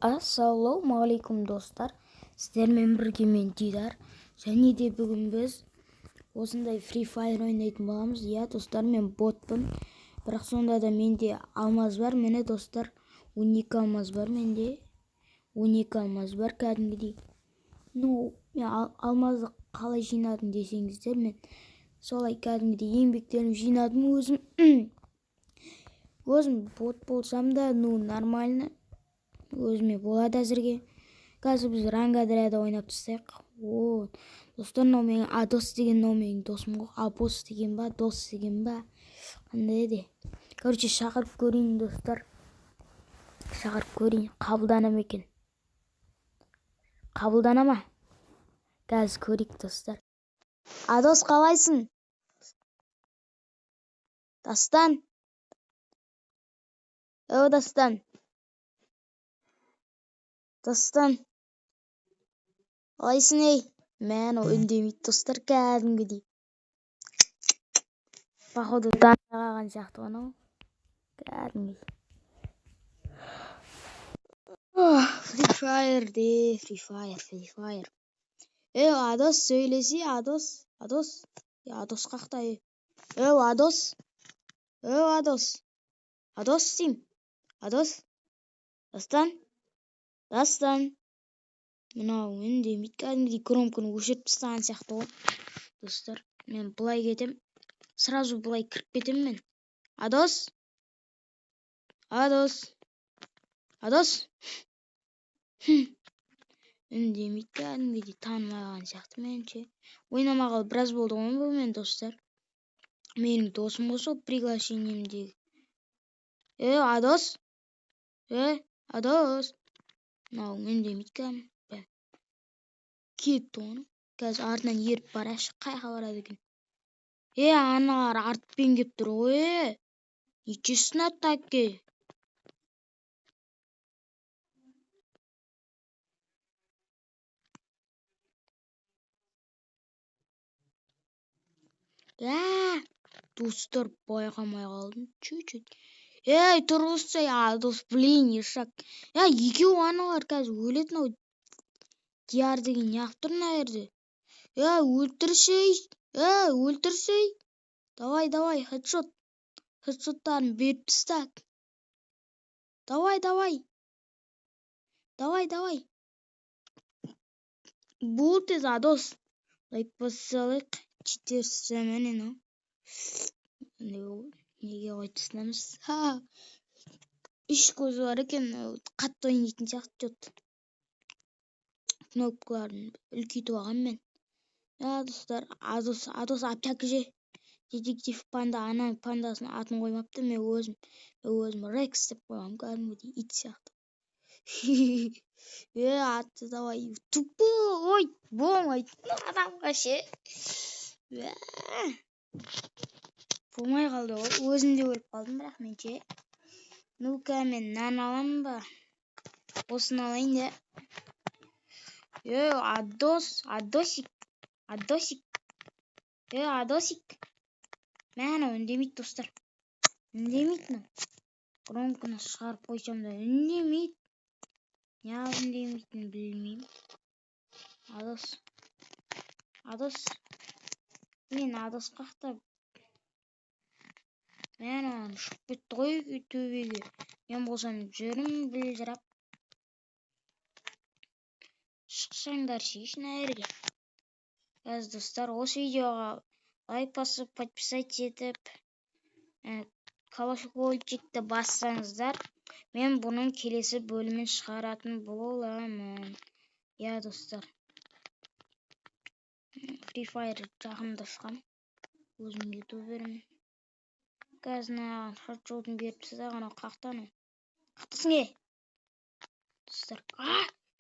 Ассалаумағалейкум достар, сіздермен бірге мен Дидар, және де бүгін біз осындай Free Fire ойнайтын боламыз. Иә достар, мен ботпын, бірақ сонда да менде алмаз бар. Міне достар, 12 алмаз бар менде, 12 алмаз бар кәдімгідей. Мен алмазды қалай жинадым десеңіздер, мен солай кәдімгідей еңбектеніп жинадым өзім бот болсам да, нормально. Өзіме болады әзірге. Қазір біз рангадрада ойнап тастайық. Достар, мынау менің Адос деген менің досым ғой. Абос деген ба, дос деген ба, қандай еді. Короче, шақырып көрейін достар. Шақырып көрейін. Қабылдана ма екен? Қабылдана ма? Қазір көрейік достар. Адос, қалайсың? Дастан. Дастан. Достан, қалайсың ей? Мен үндемейді достар, кәдімгідей. Походу таңдаған сияқты ғана. Кәдімгідей. Free Fire. Адос сөйлесе, Адос. Адос қақта, Адос. Адос дейм. Адос. Дастан. Мынау үндемейді, кәдімгідей громкіні өшіріп тастаған сияқты ғой. Достар, мен бұлай кетем. Сразу бұлай кіріп кетем мен. Адос. Үндемейді, кәдімгідей танымаған сияқты менше. Ойнамағалы біраз болды ғой бұл мен достар. Менің досым ғой сол приглашениемдегі. Адос. Адос. Мынау үндемейді кәдімгідей. Кетті оны. Қазір артынан еріп барайықшы, қайға барады екен. Аналар артпен кеп тұр ғой. Нечестно таки. Достар, байқамай қалдым. Чуть-чуть. Тұрғызсай, Адос, ешак. Екеу аналар қазір өлетін ау. Дияр деген неғып тұр мына жерде. Өлтірсей. Давай, хедшот. Хедшоттарын беріп тастак. Давай. Бұл тез, Адос. Лайк бассалық. Читерсі мәнен. Неге қойтысынамыз? Үш көзі бар екен. Қатты ойнайтын сияқты жот. Кнопкаларын үлкейтіп алған мен. Достар, Адос аптяк же. Детектив панда, ананың пандасын атын қоймапты. Мен өзім Рекс деп қойғам, кәдімгідей ит сияқты. Атты давай. Тупой. Болмайды. Адамға ше. Болмай қалды ғой. Өзімде өліп қалдым, бірақ мен ше. Ну-ка, мен нан алам ба? Осыны алайын да. Адосик. Мәні үндемейді, достар. Үндемейді. Громкіні шығарып қойсам да үндемейді. Неғып үндемейтін білмеймін. Адос. Мен Адос қақта. Мәні ұшып кетті ғой төбеге. Мен болсам жүрім білжірап. Шықсаңдар шешін әрге. Қазір достар, осы видеоға лайк басып, подписать етіп, колокольчикті бассаңыздар, мен бұның келесі бөлімін шығаратын боламын. Достар. Free Fire жағымда шығам. Өзім ютуб беремін. Қазір хатжолдың беріп тастаған қақтаны. Қақтысың е? Достар.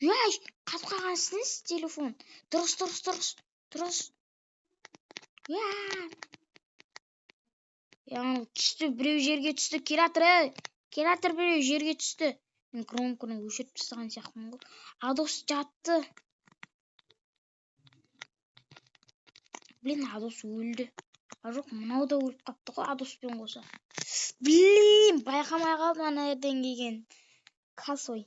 Қатып қалғансыз телефон. Тұрыс. Түсті, біреу жерге түсті. Келатыр біреу жерге түсті. Мен громкіні өшіріп тастаған сияқтымын ғой. Адос жатты. Адос өлді. Жоқ, мынау да өліп қапты ғой Адоспен қоса. Байқамай қалдым ана жерден келген. Косой.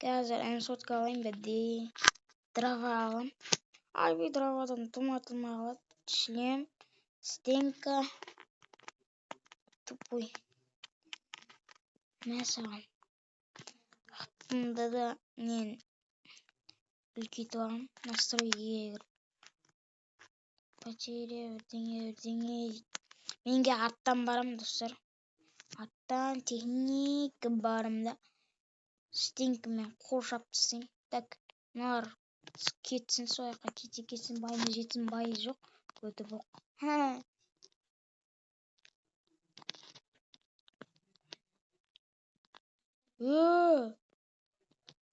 Қазір сотка алайын бәді. Дрова алам. Айбей дровадан туматылмай қалады. Шлем, стенка, тупой. Мәсаған. Ақтында да мен үлкейтіп алам. Настройге кіріп. Потеря, бірдеңе. Менге арттан барам, достар. Арттан техника барымда. Стенкамен қоршап тастайын. Так, мыналар кетсін, сояққа кетсін, байына жетсін, байы жоқ. Өті боқ.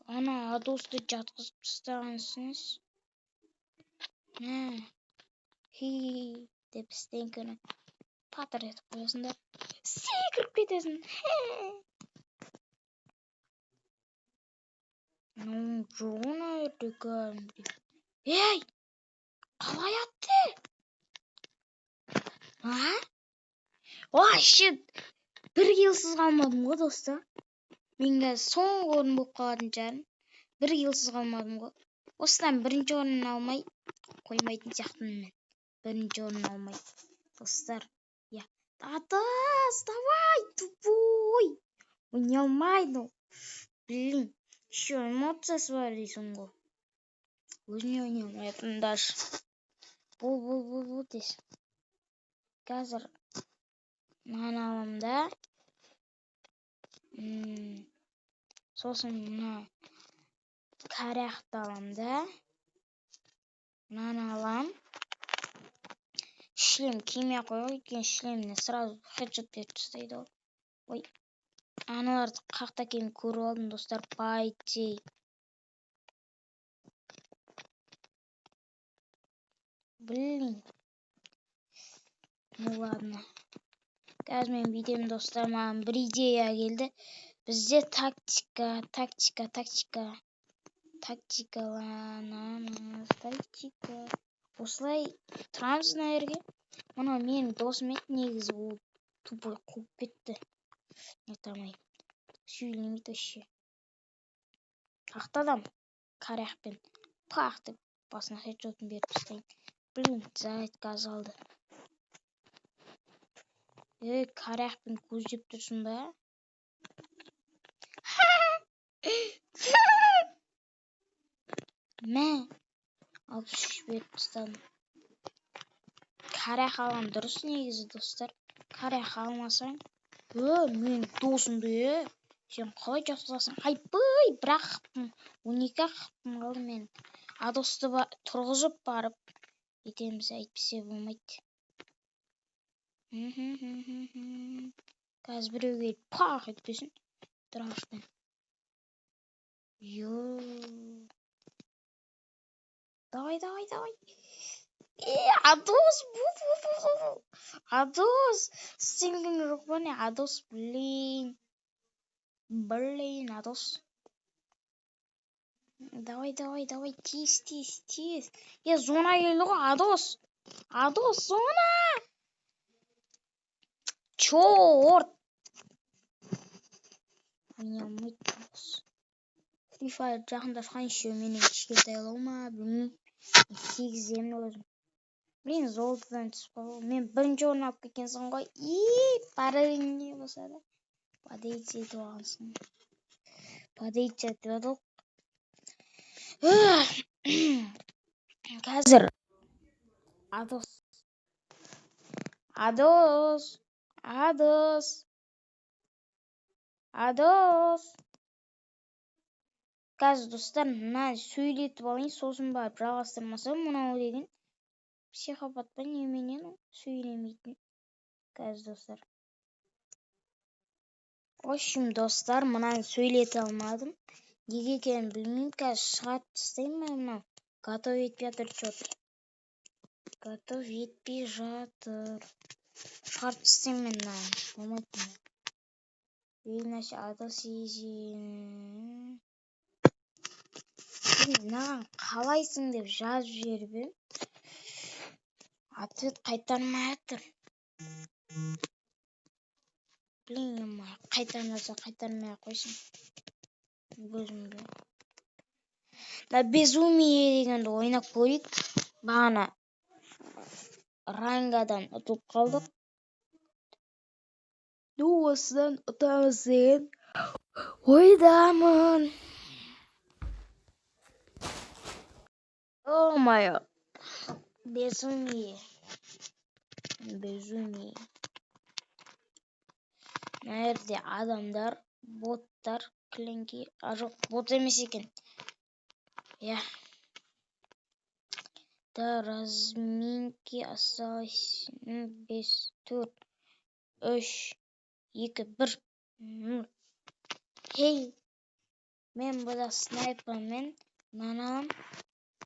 Ана адосты жатқызып тастағансыңыз. Деп стенканы патыр етіп қоясыңдар. Секіріп кетесің. Жоғына өтекам. Ей! Қалай атты? Вообще бір келсіз қалмадым ғой, достар. Мен қазір соңғы орын болып қалатын шығармын. Бір келсіз қалмадым ғой. Осыдан бірінші орын алмай қоймайтын сияқтымын мен. Бірінші орын алмай. Достар, я. Атас, давай, тупой. Ойнай алмайды. Блин, еще эмоциясы бар дейсің ғой. Өзіне ойнай алмайтын даже. Бұл дейсің. Қазір мынаны алам да. Сосын мына каряқты алам да. Мынаны алам. Шлем кимей қойып, өйткені шлеміне сразу хедшот беріп тастайды ғой. Ой, аналарды қақта екенін көріп алдым, достар, пайтей. Блин. Ну ладно. Қазір мен бүйтемін, достар, маған бір идея келді. Бізде тактикаланамыз. Осылай тұрамыз мына жерге. Мына менің досым еді, негізі ол тупой қуып кетті. Айтамай. Сөйлемейді вообще. Қақтадам. Каряқпен. Пақ деп басына хедшотын беріп тастайын. Блин, зайт газ алды. Каряқпен көздеп тұрсын ба? Мә. 63 беріп тастадым. Каряқ алған дұрыс негізі, достар. Каряқ алмасаң. Мен досымды, сен қалай жасасың? Айпый, бір ақпым. 12 ақпым қалды мен. Адосты тұрғызып барып. Етеміз, әйтпесе болмайды. Қазір біреу келіп пақ етпесін. Драшпен. Давай. Адос, Адос. Сенің жоқ па не? Адос, блин, Адос. Давай. Тез. Зона келді ғой, Адос, зона. Чорт. Free Fire жақындасқан еще менің кішкентайлау ма, білмеймін. 8-емін өзім. Блин, золотыдан түсіп қалу. Мен бірінші орын алып кеткенсің ғой. Парың не болса да. Подейте етіп алғансың. Подейте етіп адыл. Қазір. Адос. Қазір, достар, мына сөйлетіп алайын, сосын барып жалғастырмасам, мынау деген психопат па неменен сөйлемейтін. Қазір, достар. В общем, достар, мынаны сөйлете алмадым. Неге екенін білмеймін. Қазір шығарып тастаймын мынау. Готов етпей жатыр. Шығарып тастаймын мен мынаны. Болмайтын. Бейнәші адас езін. Мынаған қалайсың деп жазып жіберіп едім. Ответ қайтармай жатыр. Блин, қайтармаса қайтармай ақ қойсын. Көзімді. Да безумие дегенді ойнап көрейік. Бағана рангадан ұтылып қалдық. Осыдан ұтамыз деген ойдамын. О-майо. Безумие. Мына жерде адамдар, боттар, клинки. Жоқ, бот емес екен. Я. Да, разминки осталось 5, 4, 3, 2, 1. Хей. Мен бұда снайпермен нанам.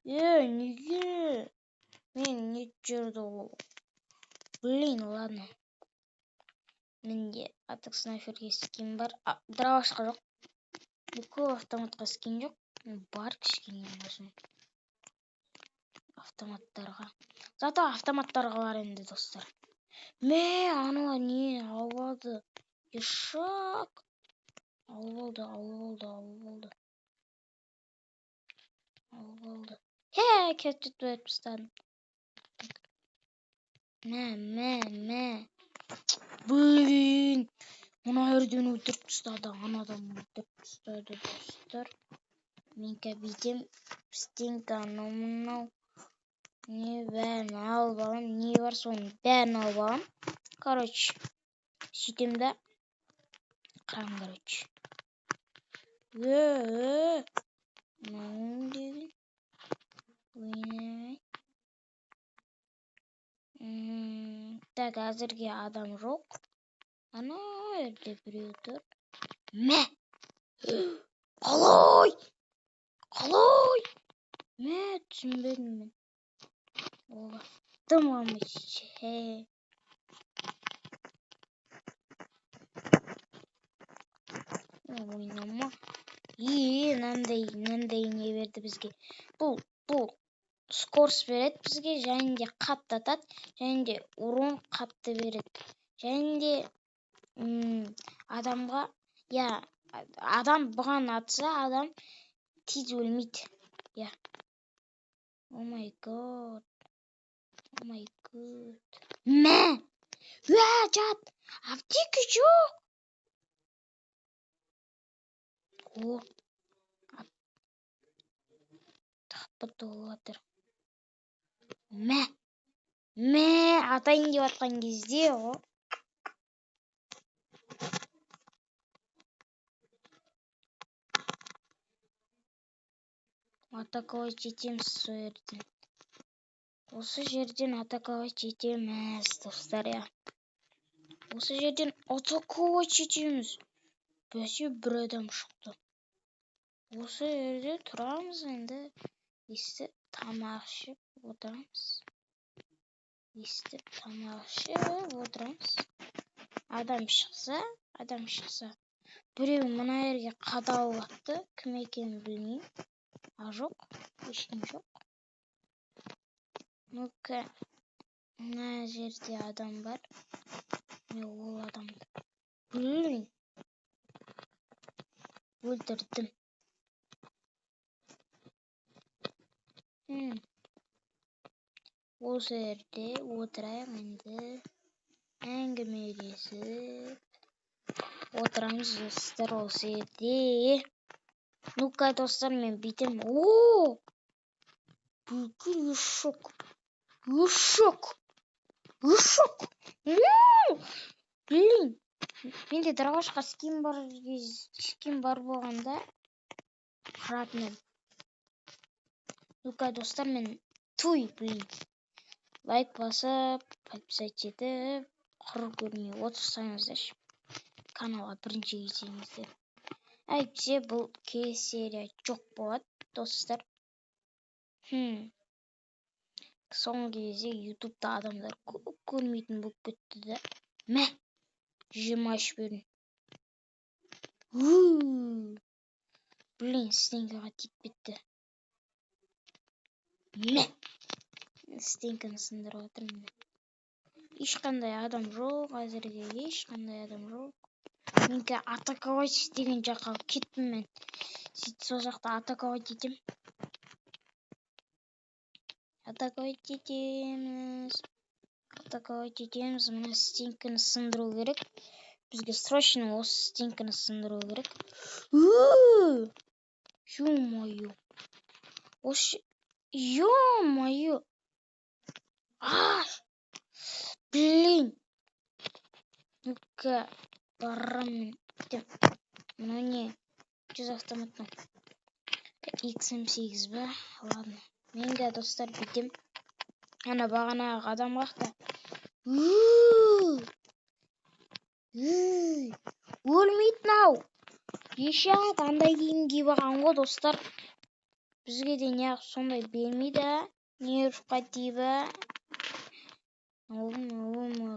Неге? Мен не жүрді ол? Блин, ладно. Менде атық снайперге скин бар. Дровашқа жоқ. Бүкіл автоматқа скин жоқ. Бар кішкене болсын. Автоматтарға. Зато автоматтарға бар енді, достар. Анау не алады? Ешак. Алып болды. Кетіп өтіп тастадым. Мә. Блин. Мына жерден өлтіріп тастады. Анадан өлтіріп тастады, достар. Мен кәбейтем. Стенканы мынау. Не бәрін алып алам. Не бар соның бәрін алып алам. Короче. Сөйтем да. Қарам, короче. Мынауың деген. Ойнамай. Так, әзірге адам жоқ. Ана жерде біреу тұр. Мә! Қалай? Мә, түсінбедім мен. Оға, тым алмайшы. Ойнама. Нандай не берді бізге. Бұл скорс береді бізге, және де қатты атады, және де урон қатты береді. Және де адамға, адам бұған атса, адам тез өлмейді. О май год. Мә! Жат! Аптека жоқ! Тақпы толатыр. Мә! Атайын деп атқан кезде, атаковать жетеміз сол жерден. Осы жерден атаковать жетеміз, достар, Осы жерден атаковать жетеміз. Бәсе бір адам шықты. Осы жерде тұрамыз енді. Тамақ ішіп отырамыз. Адам шықса. Біреу мына жерге қадалып атты. Кім екенін білмеймін. Жоқ, ешкім жоқ. Ну-ка, мына жерде адам бар. Ол адам. Блин. Өлтірдім. Осы жерде отырайық енді. Әңгімелесіп отырамыз, достар, осы жерде. Ну-ка, достар, мен бүйтем. Бүкіл ешок. Блин. Менде дровашқа скин бар болғанда қыратынмын. Ну-ка, достар, мен блин. Лайк басып, подписать етіп, құр көрмей отырсаңыздаршы. Каналға бірінші келсеңіздер. Әйтсе, бұл серия жоқ болады, достар. Соңғы кезде ютубта адамдар көп көрмейтін болып кетті да. Мә! 23 бөлін. Блин, стенкаға тиіп кетті. Мә! Стенканы сындырып отырмын. Ешқандай адам жоқ, әзірге ешқандай адам жоқ. Менікі атаковать деген жаққа кеттім мен. Сөйтіп сол жақта атаковать етем. Атаковать етеміз. Мына стенкіні сындыру керек. Бізге срочно осы стенкіні сындыру керек. Ё-моё. Ё-моё. Блин. Ну-ка, барам мен. Мына не? Жүз автоматный. XM8 ба? Ладно. Мен де достар бүйтем. Ана бағанағы адам қақта. Өлмейді нау. Ешат андай киім киіп алған ғой достар. Бізге де неғып сондай бермейді. Не ұрысқа тиіп.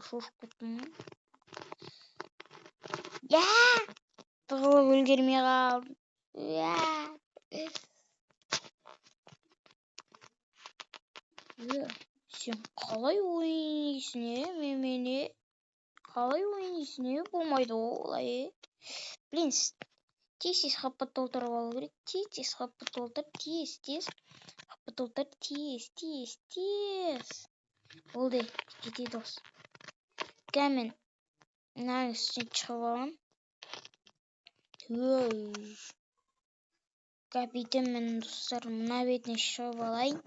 Шошқытым. Тығылып өлгермей қалдым. Сен қалай ойнайсың, мене? Қалай ойнайсың, болмайды олай. Блин, тез хаппа толтырып алу керек. Тез хаппа толтыр, тез. Хаппа толтыр, тез. Болды, жетеді осы. Кәмен, мынаның үстіне шығып алам. Капитан мен достар, мына бетіне шығып алайын.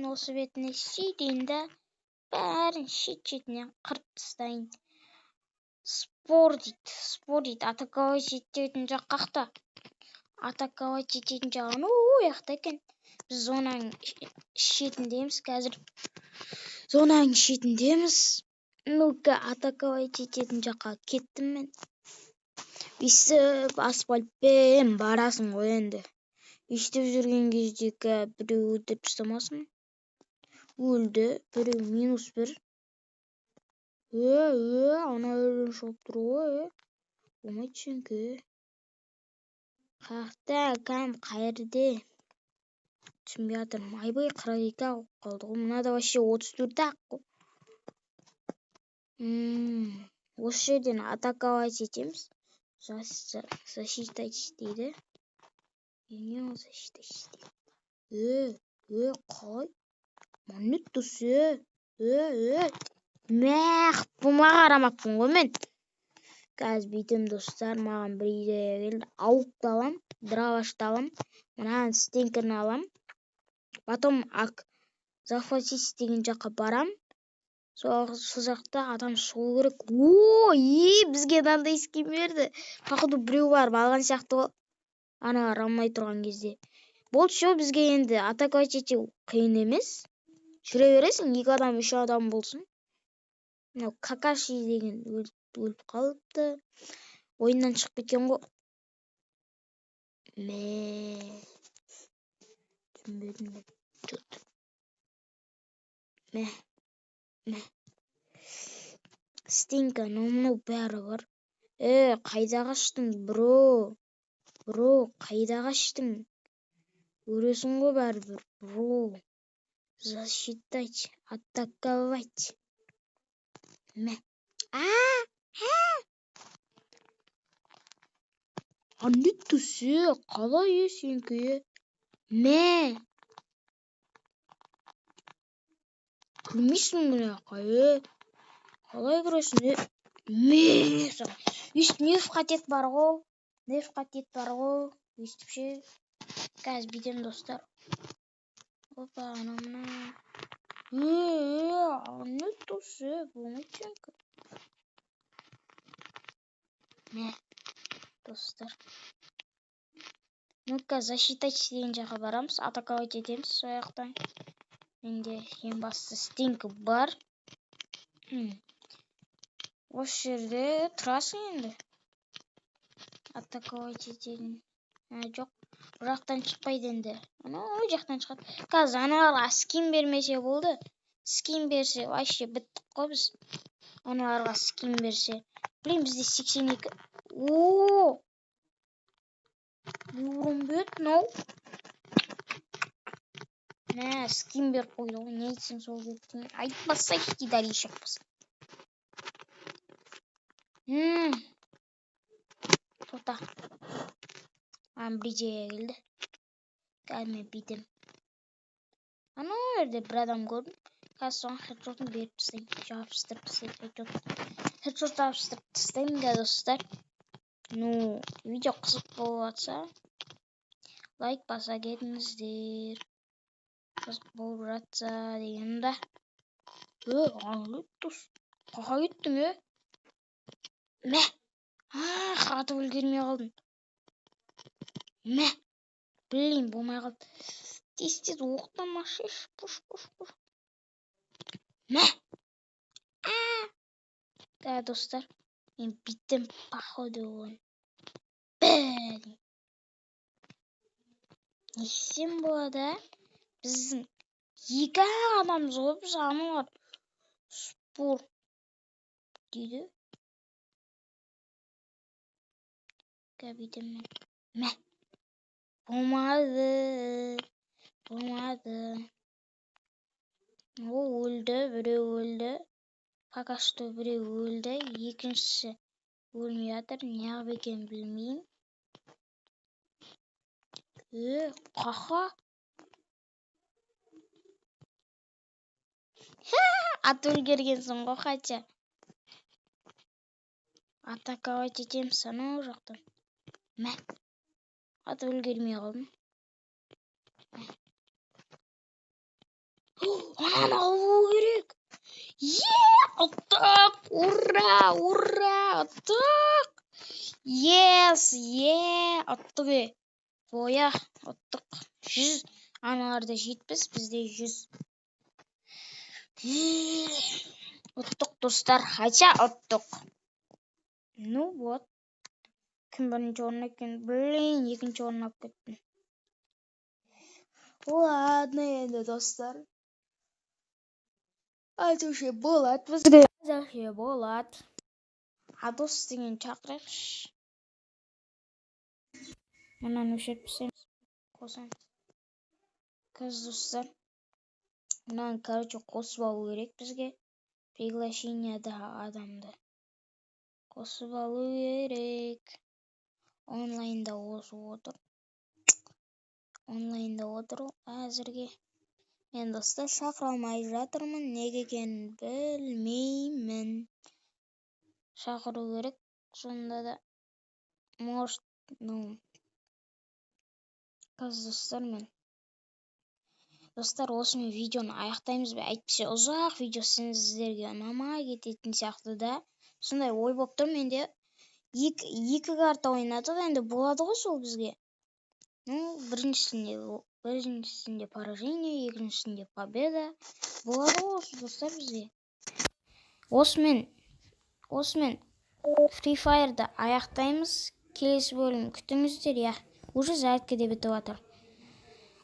Осы бетіне сөйтейін да бәрін шет-шетінен қырып тастайын. Спор дейді. Атаковать ететін жақ қақта. Атаковать ететін жағын ояқта екен. Біз зонаның шетіндеміз қазір. Ну-ка, атаковать ететін жаққа кеттім мен. Өйстіп асфальтпен барасың ғой енді. Өйстіп жүрген кездегі біреу өтіп тастамасын. Өлді, біреу -1. Ана өлін шығып тұр ғой. Болмайды сенкі. Қақта, кәм қайырде. Түсінбей жатырмын. Айбай 42 алып қалды ғой. Мынада вообще 34 ақ қой. Осы жерден атаковать етеміз. Защитать дейді. Не защитать дейді? Қалай? Монетасы. Бұма қарамаппын ғой мен. Қазір бүйтем достар, маған бір идея келді. Ауықты алам, дровашты алам, мынаны стенкерін алам. Потом захватить деген жаққа барам. Сол жақта адам шығу керек. Бізге мынандай скин берді. Походу біреу барып алған сияқты ғой. Ана алмай тұрған кезде. Болды, шо, бізге енді атаковать ету қиын емес. Жүре бересің, 2 адам, 3 адам болсын. Мынау Какаши деген өліп қалыпты. Ойыннан шығып кеткен ғой. Түсінбедім мен. Стенка, мынау бәрі бар. Қайда қаштың, бро, қайда қаштың? Өресің ғой бәрібір, бро. Защитать, атаковать. Монетасы, қалай сенкі? Күлмейсің мына қайы? Қалай көресің? Өйстіп нефқатет бар ғой. Өйстіп ше. Қазір бітем достар. Опа, анамна. Монетасы, болмайды сенкі. Достар. Ну-ка, защитать деген жаққа барамыз. Атаковать етеміз сояқтан. Менде ең басты стенкі бар. Осы жерде тұрасың енді. Атаковать ететін. Жоқ, бұл жақтан шықпайды енді. Ой жақтан шығады. Қазір аналарға скин бермесе болды. Скин берсе, вообще біттік қой біз. Аналарға скин берсе. Блин, бізде 82. Урымбет, мынау. Скин беріп қойды ғой. Не айтсың сол беттің? Айтпаса кидаришек біз. Тоқта. Bir idea geldi. Gelme bitim. Ana nerede bir adam gördüm. Kaç sonra headshot'unu verip isteyim. Yapıştırıp isteyim. Headshot yapıştırıp isteyim de dostlar. No, video kısık olursa like basa кетіңіздер. Kısık olursa degенімді. Ağlıyoruz. Kağa gittin Meh. Қатып үлгермей қалдым. Мә, блин, болмай қалды. Тез оқтамашы. Пуш. Мә. Да, достар, мен биттім, походу он. Блин. Не істесем болады? Біздің екі адамымыз ғой, біз аналар спор дейді. Бүйтем мен. Мә. Болмады. Ол өлді, біреу өлді. Пока что біреу өлді, екіншісі өлмей жатыр, неғып екенін білмеймін. Қаха. Ат өлгергенсің ғой, хотя. Атаковать етеміз анау жақтан. Мә. Ат өлгермей қалдым. Ананы алу керек. Ұттық! Ура! Ұттық! Yes! Ұттық Боя, ұттық. 100. Аналарда 70, бізде 100. Ұттық, достар. Хотя ұттық. Ну вот. Кім бірінші орын екен? Блин, екінші орын алып кеттім. Ладно енді, достар. Айтушы болады бізге. Айтушы болады. Адос деген шақырайықшы. Мұнан өшіріп пісеміз. Қосамыз. Кіз, достар. Мұнан, қосып алу керек бізге. Приглашенияда адамды. Қосып алу керек. Онлайнда отыр әзірге. Мен, достар, шақыра алмай жатырмын. Неге екенін білмеймін. Шақыру керек. Сонда да может, достар, мен. Достар, осымен видеоны аяқтаймыз ба? Әйтпесе ұзақ видео сіздерге ұнамай кететін сияқты да. Сондай ой болып тұр менде. Екі карта ойнадық, енді болады ғой сол бізге. Біріншісінде поражение, екіншісінде победа. Болады ғой осы, достар, бізге. Осымен Free Fire'ды аяқтаймыз. Келесі бөлім күтіңіздер, я. Уже зарядка деп бітіп жатыр.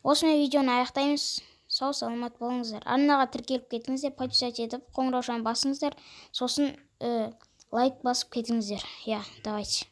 Осымен видеоны аяқтаймыз. Сау саламат болыңыздар. Арнаға тіркеліп кетіңіздер, подписать етіп, қоңыраушаны басыңыздар. Сосын лайк басып кетіңіздер. Я, давайте.